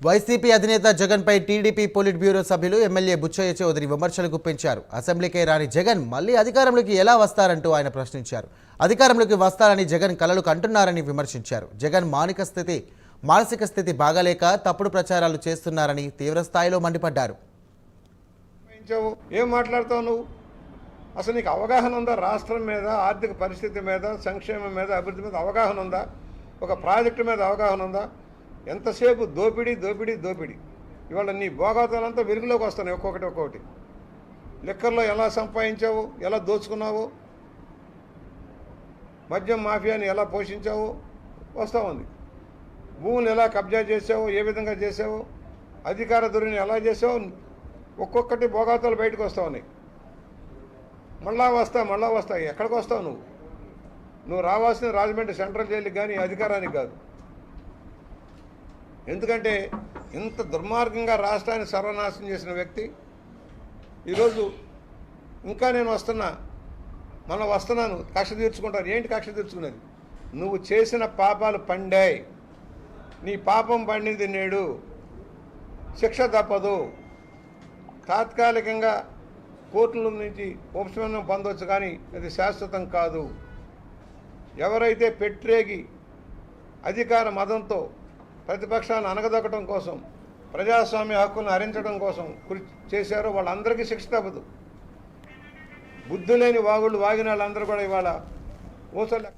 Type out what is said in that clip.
YCP అధినేత జగన్పై TDP polit bureau సభ్యులు ఎమ్మెల్యే బుచ్చయ్య చౌదరి విమర్శలు గుప్పించారు. అసెంబ్లీకే రాని జగన్ మళ్లీ అధికారంలోకి ఎలా వస్తారంటూ ఆయన ప్రశ్నించారు. అధికారంలోకి వస్తారని జగన్ కలలు కంటున్నారని విమర్శించారు. జగన్ మానసిక స్థితి బాగాలేక తప్పుడు ప్రచారాలు చేస్తున్నారని తీవ్రస్థాయిలో మండిపడ్డారు. ఏం మాట్లాడతావు నువ్వు? అసలు నీకు అవగాహన ఉందా? రాష్ట్రం మీద, ఆర్థిక పరిస్థితి మీద, సంక్షేమం మీద, అభివృద్ధి మీద అవగాహన ఉందా? ఒక ప్రాజెక్టు మీద అవగాహన ఉందా? ఎంతసేపు దోపిడీ దోపిడీ దోపిడీ. ఇవాళ నీ భోగాతాలంతా వెలుగులోకి వస్తున్నాయి ఒక్కొక్కటి. లిక్కర్లో ఎలా సంపాదించావు, ఎలా దోచుకున్నావు, మద్యం మాఫియాని ఎలా పోషించావు వస్తూ ఉంది. భూములు ఎలా కబ్జా చేసావు, ఏ విధంగా చేసావు, అధికార దుర్విని ఎలా చేసావు, ఒక్కొక్కటి భోగాతాలు బయటకు వస్తూ ఉన్నాయి. మళ్ళా వస్తా ఎక్కడికి వస్తావు నువ్వు రావాల్సిన రాజమండ్రి సెంట్రల్ జైలుకి కానీ అధికారానికి కాదు. ఎందుకంటే ఇంత దుర్మార్గంగా రాష్ట్రాన్ని సర్వనాశనం చేసిన వ్యక్తి ఈరోజు ఇంకా నేను వస్తున్నాను కక్ష తీర్చుకుంటాను. ఏంటి కక్ష తీర్చుకునేది? నువ్వు చేసిన పాపాలు పండాయి. నీ పాపం పండింది నేడు, శిక్ష తప్పదు. తాత్కాలికంగా కోర్టుల నుంచి ఉపశమనం పొందవచ్చు, కానీ అది శాశ్వతం కాదు. ఎవరైతే పెట్టరేగి అధికార మదంతో ప్రతిపక్షాన్ని అనగదొక్కడం కోసం, ప్రజాస్వామ్య హక్కులను హరించడం కోసం కృషి చేశారో వాళ్ళందరికీ శిక్ష తప్పదు. బుద్ధి లేని వాగుళ్ళు వాగిన వాళ్ళందరూ కూడా ఇవాళ ఊసలు